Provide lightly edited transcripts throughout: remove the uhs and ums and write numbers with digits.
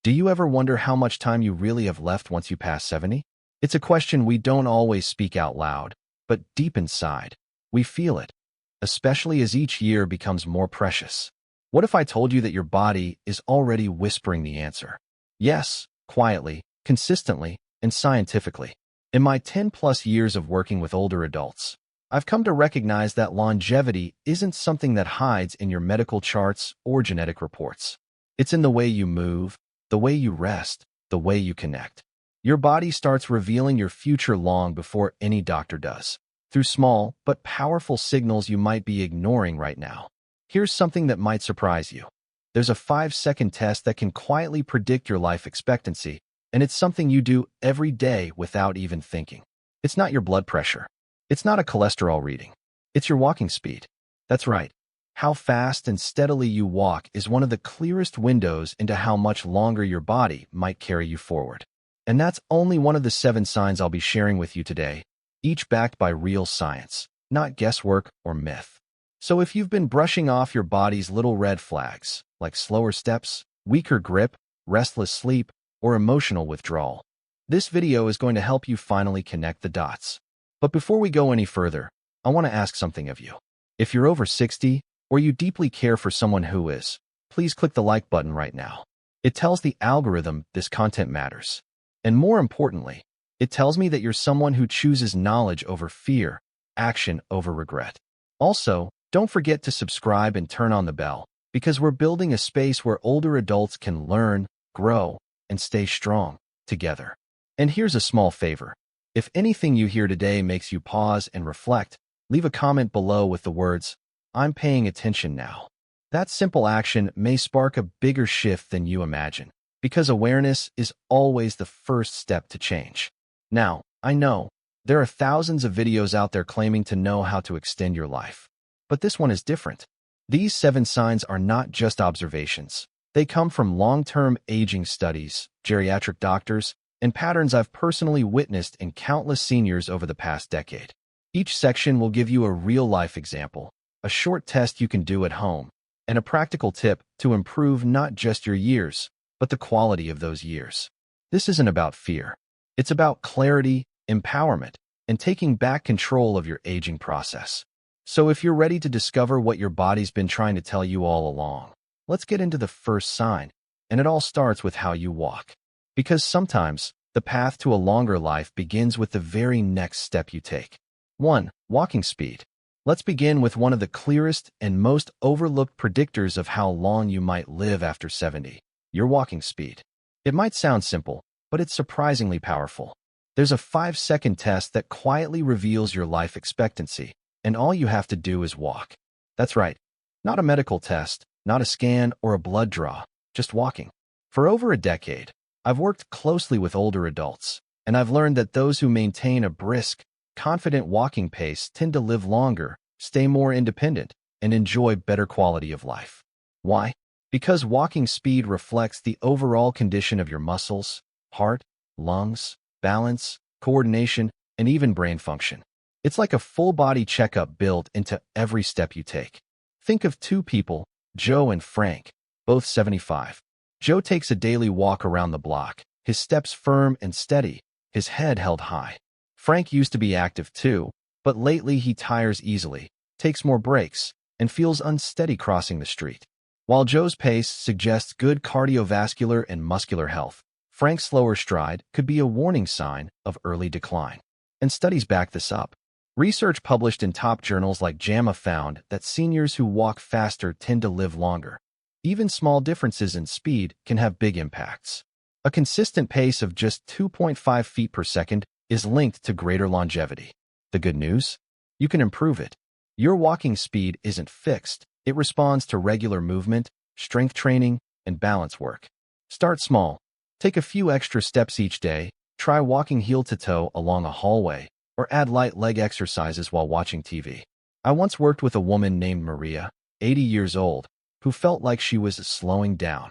Do you ever wonder how much time you really have left once you pass 70? It's a question we don't always speak out loud, but deep inside, we feel it, especially as each year becomes more precious. What if I told you that your body is already whispering the answer? Yes, quietly, consistently, and scientifically. In my 10-plus years of working with older adults, I've come to recognize that longevity isn't something that hides in your medical charts or genetic reports. It's in the way you move, the way you rest, the way you connect. Your body starts revealing your future long before any doctor does, through small but powerful signals you might be ignoring right now. Here's something that might surprise you. There's a 5-second test that can quietly predict your life expectancy, and it's something you do every day without even thinking. It's not your blood pressure. It's not a cholesterol reading. It's your walking speed. That's right. How fast and steadily you walk is one of the clearest windows into how much longer your body might carry you forward. And that's only one of the 7 signs I'll be sharing with you today, each backed by real science, not guesswork or myth. So if you've been brushing off your body's little red flags, like slower steps, weaker grip, restless sleep, or emotional withdrawal, this video is going to help you finally connect the dots. But before we go any further, I want to ask something of you. If you're over 60, or you deeply care for someone who is, please click the like button right now. It tells the algorithm this content matters. And more importantly, it tells me that you're someone who chooses knowledge over fear, action over regret. Also, don't forget to subscribe and turn on the bell, because we're building a space where older adults can learn, grow, and stay strong together. And here's a small favor. If anything you hear today makes you pause and reflect, leave a comment below with the words, "I'm paying attention now." That simple action may spark a bigger shift than you imagine, because awareness is always the first step to change. Now, I know, there are thousands of videos out there claiming to know how to extend your life. But this one is different. These 7 signs are not just observations. They come from long-term aging studies, geriatric doctors, and patterns I've personally witnessed in countless seniors over the past decade. Each section will give you a real-life example, a short test you can do at home, and a practical tip to improve not just your years, but the quality of those years. This isn't about fear. It's about clarity, empowerment, and taking back control of your aging process. So if you're ready to discover what your body's been trying to tell you all along, let's get into the first sign, and it all starts with how you walk. Because sometimes, the path to a longer life begins with the very next step you take. 1. Walking speed. Let's begin with one of the clearest and most overlooked predictors of how long you might live after 70, your walking speed. It might sound simple, but it's surprisingly powerful. There's a 5-second test that quietly reveals your life expectancy, and all you have to do is walk. That's right. Not a medical test, not a scan or a blood draw, just walking. For over a decade, I've worked closely with older adults, and I've learned that those who maintain a brisk, confident walking pace tend to live longer, stay more independent, and enjoy better quality of life. Why? Because walking speed reflects the overall condition of your muscles, heart, lungs, balance, coordination, and even brain function. It's like a full-body checkup built into every step you take. Think of 2 people, Joe and Frank, both 75. Joe takes a daily walk around the block, his steps firm and steady, his head held high. Frank used to be active too, but lately he tires easily, takes more breaks, and feels unsteady crossing the street. While Joe's pace suggests good cardiovascular and muscular health, Frank's slower stride could be a warning sign of early decline. And studies back this up. Research published in top journals like JAMA found that seniors who walk faster tend to live longer. Even small differences in speed can have big impacts. A consistent pace of just 2.5 feet per second is linked to greater longevity. The good news? You can improve it. Your walking speed isn't fixed. It responds to regular movement, strength training, and balance work. Start small. Take a few extra steps each day. Try walking heel to toe along a hallway, or add light leg exercises while watching TV. I once worked with a woman named Maria, 80 years old, who felt like she was slowing down.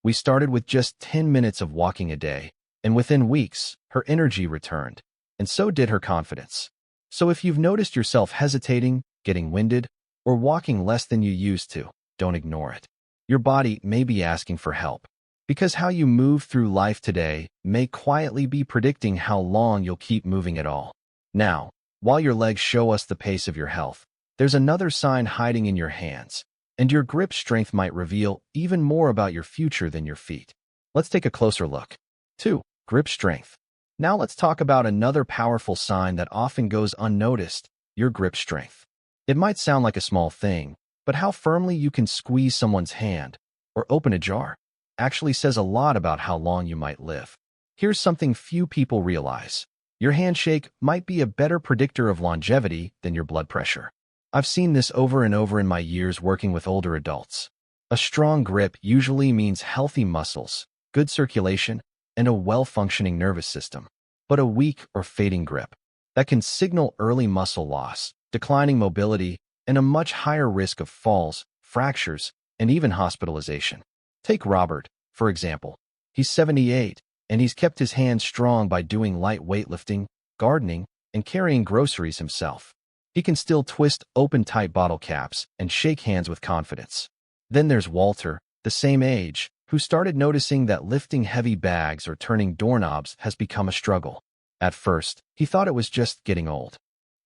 We started with just 10 minutes of walking a day, and within weeks, her energy returned, and so did her confidence. So if you've noticed yourself hesitating, getting winded, or walking less than you used to, don't ignore it. Your body may be asking for help. Because how you move through life today may quietly be predicting how long you'll keep moving at all. Now, while your legs show us the pace of your health, there's another sign hiding in your hands, and your grip strength might reveal even more about your future than your feet. Let's take a closer look. 2. Grip strength. Now let's talk about another powerful sign that often goes unnoticed, your grip strength. It might sound like a small thing, but how firmly you can squeeze someone's hand or open a jar actually says a lot about how long you might live. Here's something few people realize. Your handshake might be a better predictor of longevity than your blood pressure. I've seen this over and over in my years working with older adults. A strong grip usually means healthy muscles, good circulation, and a well-functioning nervous system. But a weak or fading grip, that can signal early muscle loss, declining mobility, and a much higher risk of falls, fractures, and even hospitalization. Take Robert, for example. He's 78, and he's kept his hands strong by doing light weightlifting, gardening, and carrying groceries himself. He can still twist open tight bottle caps and shake hands with confidence. Then there's Walter, the same age, who started noticing that lifting heavy bags or turning doorknobs has become a struggle. At first, he thought it was just getting old.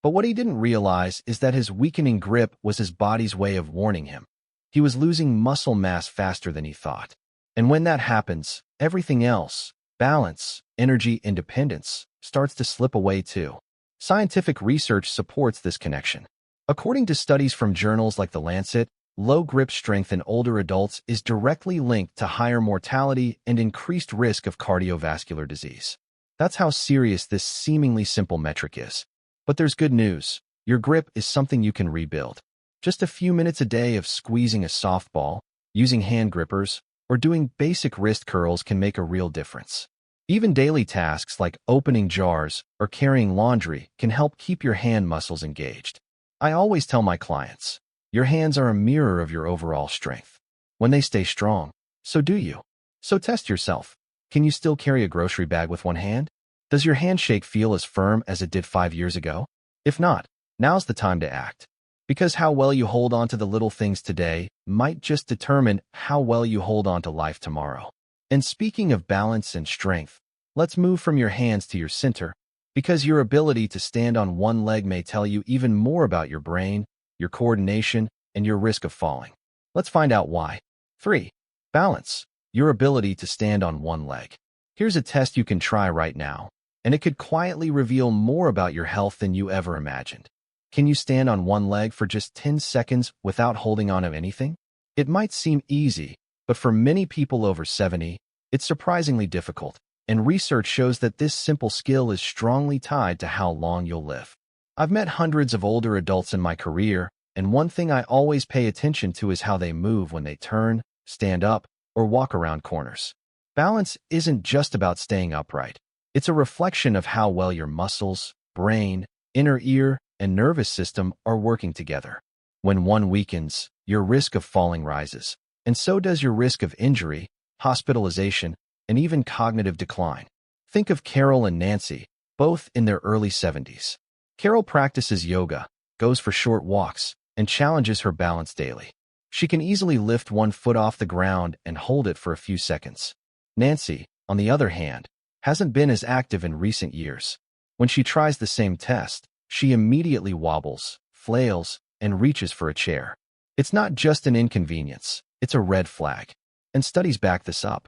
But what he didn't realize is that his weakening grip was his body's way of warning him. He was losing muscle mass faster than he thought. And when that happens, everything else, balance, energy, independence, starts to slip away too. Scientific research supports this connection. According to studies from journals like The Lancet, low grip strength in older adults is directly linked to higher mortality and increased risk of cardiovascular disease. That's how serious this seemingly simple metric is. But there's good news. Your grip is something you can rebuild. Just a few minutes a day of squeezing a softball, using hand grippers, or doing basic wrist curls can make a real difference. Even daily tasks like opening jars or carrying laundry can help keep your hand muscles engaged. I always tell my clients, your hands are a mirror of your overall strength. When they stay strong, so do you. So test yourself. Can you still carry a grocery bag with one hand? Does your handshake feel as firm as it did 5 years ago? If not, now's the time to act. Because how well you hold on to the little things today might just determine how well you hold on to life tomorrow. And speaking of balance and strength, let's move from your hands to your center, because your ability to stand on one leg may tell you even more about your brain, your coordination, and your risk of falling. Let's find out why. 3. Balance. Your ability to stand on one leg. Here's a test you can try right now, and it could quietly reveal more about your health than you ever imagined. Can you stand on one leg for just 10 seconds without holding on to anything? It might seem easy, but for many people over 70, it's surprisingly difficult, and research shows that this simple skill is strongly tied to how long you'll live. I've met hundreds of older adults in my career, and one thing I always pay attention to is how they move when they turn, stand up, or walk around corners. Balance isn't just about staying upright. It's a reflection of how well your muscles, brain, inner ear, and nervous system are working together. When one weakens, your risk of falling rises, and so does your risk of injury, hospitalization, and even cognitive decline. Think of Carol and Nancy, both in their early 70s. Carol practices yoga, goes for short walks, and challenges her balance daily. She can easily lift one foot off the ground and hold it for a few seconds. Nancy, on the other hand, hasn't been as active in recent years. When she tries the same test, she immediately wobbles, flails, and reaches for a chair. It's not just an inconvenience, it's a red flag. And studies back this up.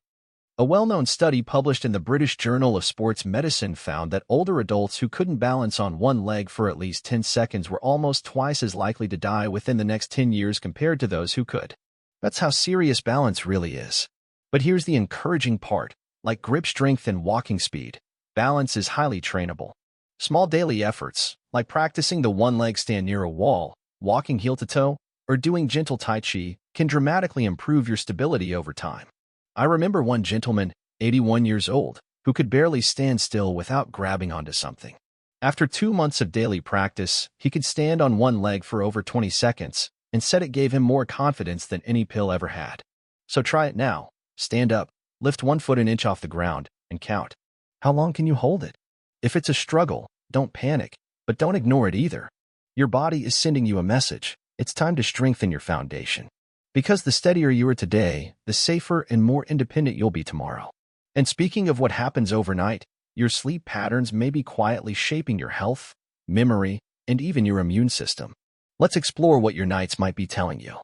A well-known study published in the British Journal of Sports Medicine found that older adults who couldn't balance on one leg for at least 10 seconds were almost twice as likely to die within the next 10 years compared to those who could. That's how serious balance really is. But here's the encouraging part. Like grip strength and walking speed, balance is highly trainable. Small daily efforts, like practicing the one-leg stand near a wall, walking heel-to-toe, or doing gentle tai chi, can dramatically improve your stability over time. I remember one gentleman, 81 years old, who could barely stand still without grabbing onto something. After 2 months of daily practice, he could stand on one leg for over 20 seconds and said it gave him more confidence than any pill ever had. So try it now. Stand up, lift 1 foot an inch off the ground, and count. How long can you hold it? If it's a struggle, don't panic, but don't ignore it either. Your body is sending you a message. It's time to strengthen your foundation. Because the steadier you are today, the safer and more independent you'll be tomorrow. And speaking of what happens overnight, your sleep patterns may be quietly shaping your health, memory, and even your immune system. Let's explore what your nights might be telling you.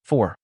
4.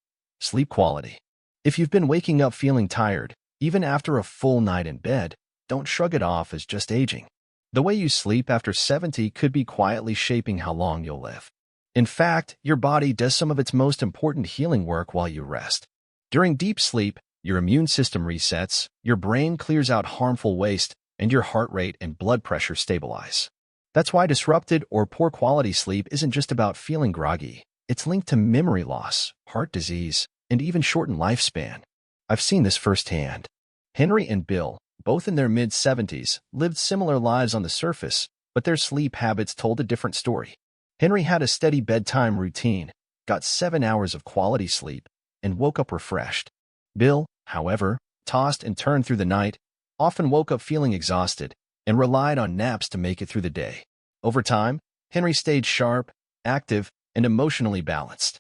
Sleep quality. If you've been waking up feeling tired, even after a full night in bed, don't shrug it off as just aging. The way you sleep after 70 could be quietly shaping how long you'll live. In fact, your body does some of its most important healing work while you rest. During deep sleep, your immune system resets, your brain clears out harmful waste, and your heart rate and blood pressure stabilize. That's why disrupted or poor quality sleep isn't just about feeling groggy. It's linked to memory loss, heart disease, and even shortened lifespan. I've seen this firsthand. Henry and Bill, both in their mid-70s, lived similar lives on the surface, but their sleep habits told a different story. Henry had a steady bedtime routine, got 7 hours of quality sleep, and woke up refreshed. Bill, however, tossed and turned through the night, often woke up feeling exhausted, and relied on naps to make it through the day. Over time, Henry stayed sharp, active, and emotionally balanced.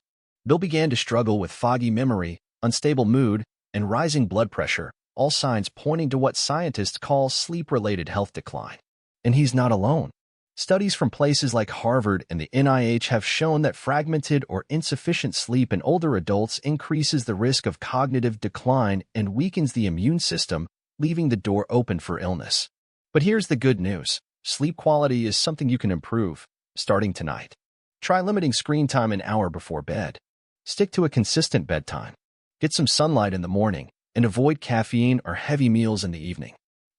Bill began to struggle with foggy memory, unstable mood, and rising blood pressure, all signs pointing to what scientists call sleep-related health decline. And he's not alone. Studies from places like Harvard and the NIH have shown that fragmented or insufficient sleep in older adults increases the risk of cognitive decline and weakens the immune system, leaving the door open for illness. But here's the good news. Sleep quality is something you can improve, starting tonight. Try limiting screen time an hour before bed. Stick to a consistent bedtime. Get some sunlight in the morning, and avoid caffeine or heavy meals in the evening.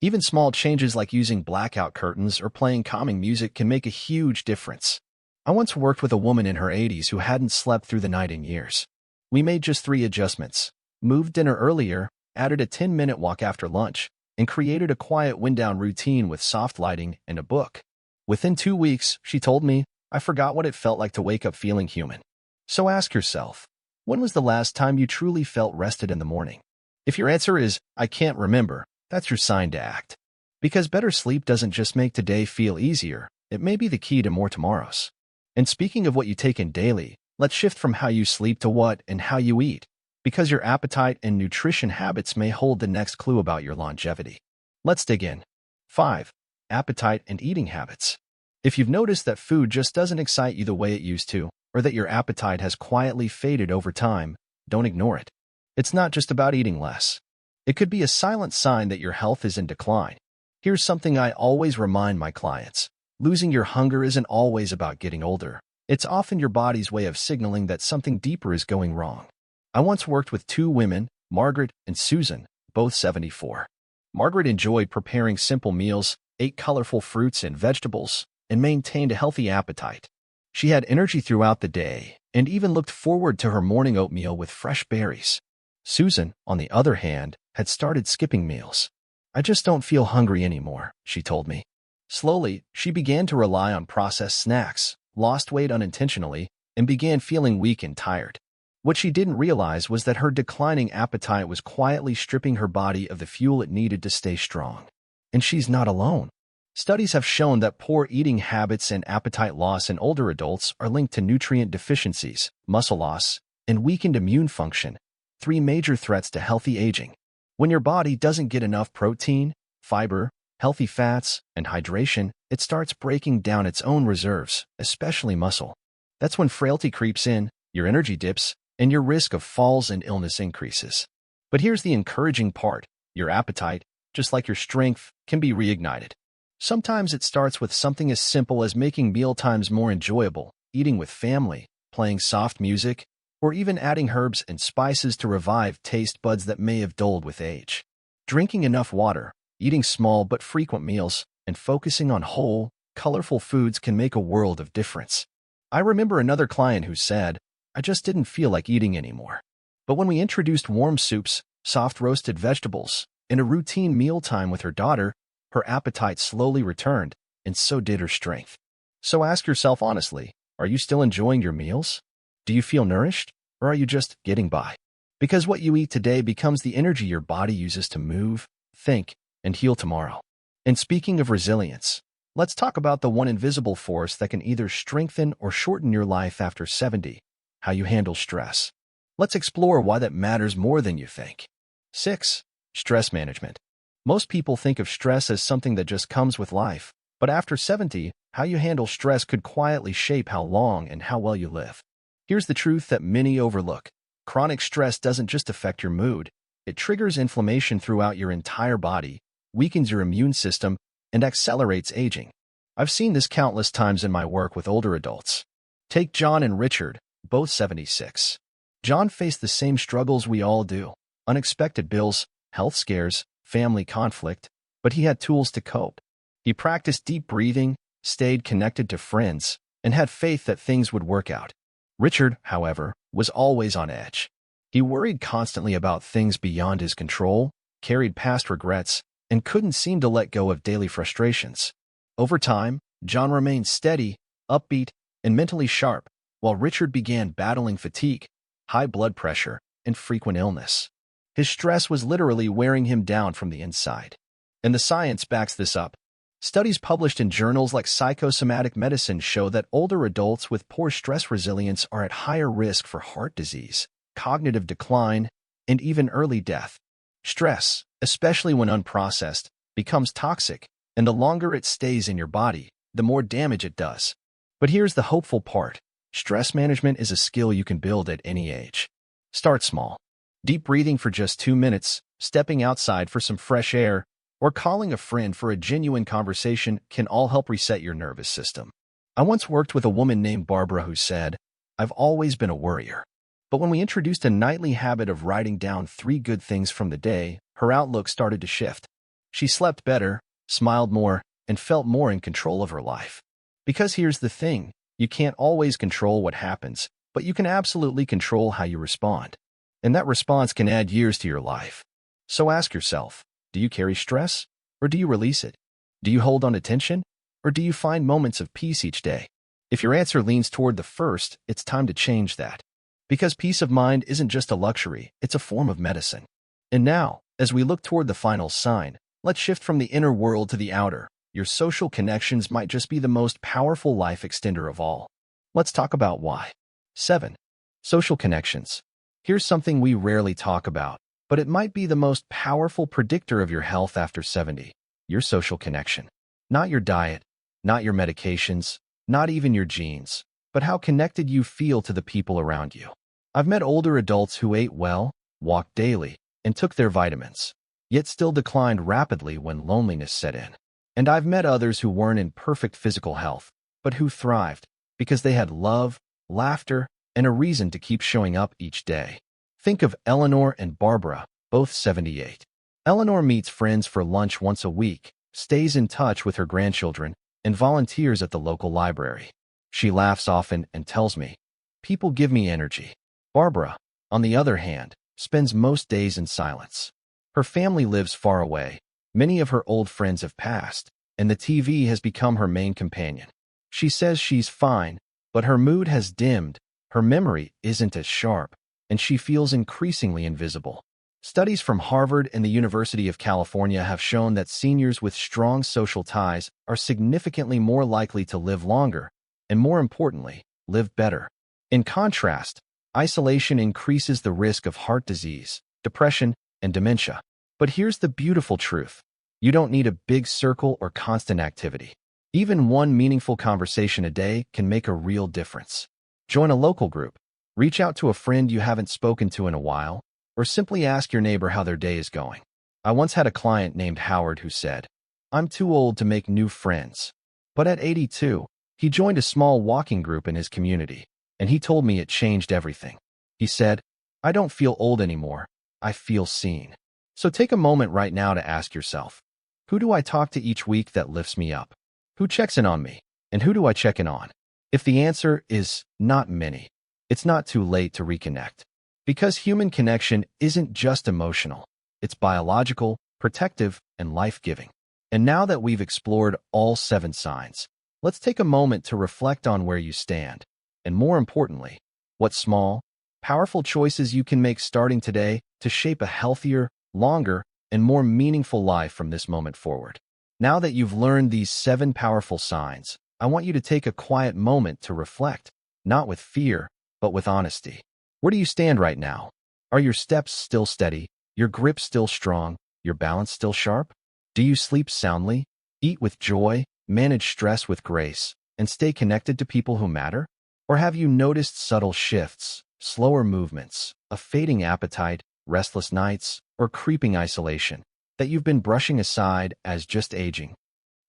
Even small changes like using blackout curtains or playing calming music can make a huge difference. I once worked with a woman in her 80s who hadn't slept through the night in years. We made just 3 adjustments: moved dinner earlier, added a 10-minute walk after lunch, and created a quiet wind-down routine with soft lighting and a book. Within 2 weeks, she told me, I forgot what it felt like to wake up feeling human. So ask yourself, when was the last time you truly felt rested in the morning? If your answer is, I can't remember, that's your sign to act. Because better sleep doesn't just make today feel easier, it may be the key to more tomorrows. And speaking of what you take in daily, let's shift from how you sleep to what and how you eat, because your appetite and nutrition habits may hold the next clue about your longevity. Let's dig in. 5. Appetite and eating habits. If you've noticed that food just doesn't excite you the way it used to, or that your appetite has quietly faded over time, don't ignore it. It's not just about eating less. It could be a silent sign that your health is in decline. Here's something I always remind my clients. Losing your hunger isn't always about getting older. It's often your body's way of signaling that something deeper is going wrong. I once worked with 2 women, Margaret and Susan, both 74. Margaret enjoyed preparing simple meals, ate colorful fruits and vegetables, and maintained a healthy appetite. She had energy throughout the day and even looked forward to her morning oatmeal with fresh berries. Susan, on the other hand, had started skipping meals. I just don't feel hungry anymore, she told me. Slowly, she began to rely on processed snacks, lost weight unintentionally, and began feeling weak and tired. What she didn't realize was that her declining appetite was quietly stripping her body of the fuel it needed to stay strong. And she's not alone. Studies have shown that poor eating habits and appetite loss in older adults are linked to nutrient deficiencies, muscle loss, and weakened immune function, 3 major threats to healthy aging. When your body doesn't get enough protein, fiber, healthy fats, and hydration, it starts breaking down its own reserves, especially muscle. That's when frailty creeps in, your energy dips, and your risk of falls and illness increases. But here's the encouraging part. Your appetite, just like your strength, can be reignited. Sometimes it starts with something as simple as making mealtimes more enjoyable, eating with family, playing soft music, or even adding herbs and spices to revive taste buds that may have dulled with age. Drinking enough water, eating small but frequent meals, and focusing on whole, colorful foods can make a world of difference. I remember another client who said, I just didn't feel like eating anymore. But when we introduced warm soups, soft roasted vegetables, and a routine mealtime with her daughter, her appetite slowly returned, and so did her strength. So ask yourself honestly, are you still enjoying your meals? Do you feel nourished, or are you just getting by? Because what you eat today becomes the energy your body uses to move, think, and heal tomorrow. And speaking of resilience, let's talk about the one invisible force that can either strengthen or shorten your life after 70, how you handle stress. Let's explore why that matters more than you think. 6. Stress management. Most people think of stress as something that just comes with life, but after 70, how you handle stress could quietly shape how long and how well you live. Here's the truth that many overlook. Chronic stress doesn't just affect your mood. It triggers inflammation throughout your entire body, weakens your immune system, and accelerates aging. I've seen this countless times in my work with older adults. Take John and Richard, both 76. John faced the same struggles we all do: unexpected bills, health scares, family conflict, but he had tools to cope. He practiced deep breathing, stayed connected to friends, and had faith that things would work out. Richard, however, was always on edge. He worried constantly about things beyond his control, carried past regrets, and couldn't seem to let go of daily frustrations. Over time, John remained steady, upbeat, and mentally sharp, while Richard began battling fatigue, high blood pressure, and frequent illness. His stress was literally wearing him down from the inside. And the science backs this up. Studies published in journals like Psychosomatic Medicine show that older adults with poor stress resilience are at higher risk for heart disease, cognitive decline, and even early death. Stress, especially when unprocessed, becomes toxic, and the longer it stays in your body, the more damage it does. But here's the hopeful part. Stress management is a skill you can build at any age. Start small. Deep breathing for just 2 minutes, stepping outside for some fresh air, or calling a friend for a genuine conversation can all help reset your nervous system. I once worked with a woman named Barbara who said, "I've always been a worrier." But when we introduced a nightly habit of writing down 3 good things from the day, her outlook started to shift. She slept better, smiled more, and felt more in control of her life. Because here's the thing, you can't always control what happens, but you can absolutely control how you respond. And that response can add years to your life. So ask yourself, do you carry stress, or do you release it? Do you hold on to tension, or do you find moments of peace each day? If your answer leans toward the first, it's time to change that. Because peace of mind isn't just a luxury, it's a form of medicine. And now, as we look toward the final sign, let's shift from the inner world to the outer. Your social connections might just be the most powerful life extender of all. Let's talk about why. 7. Social connections. Here's something we rarely talk about, but it might be the most powerful predictor of your health after 70. Your social connection. Not your diet, not your medications, not even your genes, but how connected you feel to the people around you. I've met older adults who ate well, walked daily, and took their vitamins, yet still declined rapidly when loneliness set in. And I've met others who weren't in perfect physical health, but who thrived because they had love, laughter, and a reason to keep showing up each day. Think of Eleanor and Barbara, both 78. Eleanor meets friends for lunch once a week, stays in touch with her grandchildren, and volunteers at the local library. She laughs often and tells me, "People give me energy." Barbara, on the other hand, spends most days in silence. Her family lives far away. Many of her old friends have passed, and the TV has become her main companion. She says she's fine, but her mood has dimmed, her memory isn't as sharp, and she feels increasingly invisible. Studies from Harvard and the University of California have shown that seniors with strong social ties are significantly more likely to live longer, and more importantly, live better. In contrast, isolation increases the risk of heart disease, depression, and dementia. But here's the beautiful truth. You don't need a big circle or constant activity. Even one meaningful conversation a day can make a real difference. Join a local group, reach out to a friend you haven't spoken to in a while, or simply ask your neighbor how their day is going. I once had a client named Howard who said, "I'm too old to make new friends." But at 82, he joined a small walking group in his community, and he told me it changed everything. He said, "I don't feel old anymore, I feel seen." So take a moment right now to ask yourself, who do I talk to each week that lifts me up? Who checks in on me? And who do I check in on? If the answer is not many, it's not too late to reconnect. Because human connection isn't just emotional, it's biological, protective, and life-giving. And now that we've explored all 7 signs, let's take a moment to reflect on where you stand, and more importantly, what small, powerful choices you can make starting today to shape a healthier, longer, and more meaningful life from this moment forward. Now that you've learned these 7 powerful signs, I want you to take a quiet moment to reflect, not with fear, but with honesty. Where do you stand right now? Are your steps still steady, your grip still strong, your balance still sharp? Do you sleep soundly, eat with joy, manage stress with grace, and stay connected to people who matter? Or have you noticed subtle shifts, slower movements, a fading appetite, restless nights, or creeping isolation that you've been brushing aside as just aging?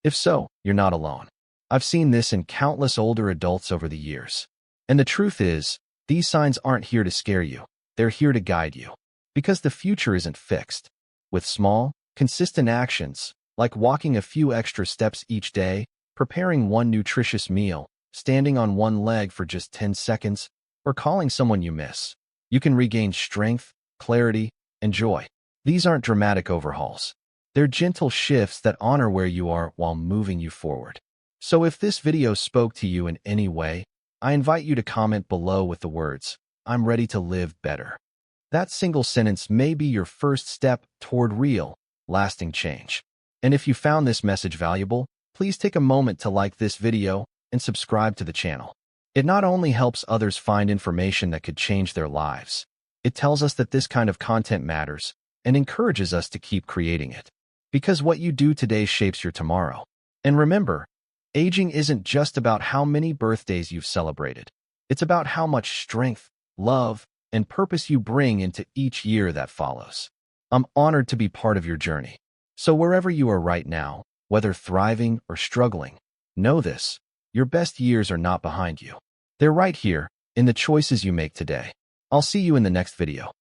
If so, you're not alone. I've seen this in countless older adults over the years. And the truth is, these signs aren't here to scare you. They're here to guide you. Because the future isn't fixed. With small, consistent actions, like walking a few extra steps each day, preparing one nutritious meal, standing on one leg for just 10 seconds, or calling someone you miss, you can regain strength, clarity, and joy. These aren't dramatic overhauls. They're gentle shifts that honor where you are while moving you forward. So if this video spoke to you in any way, I invite you to comment below with the words, "I'm ready to live better." That single sentence may be your first step toward real, lasting change. And if you found this message valuable, please take a moment to like this video and subscribe to the channel. It not only helps others find information that could change their lives, it tells us that this kind of content matters and encourages us to keep creating it. Because what you do today shapes your tomorrow. And remember, aging isn't just about how many birthdays you've celebrated. It's about how much strength, love, and purpose you bring into each year that follows. I'm honored to be part of your journey. So wherever you are right now, whether thriving or struggling, know this: your best years are not behind you. They're right here, in the choices you make today. I'll see you in the next video.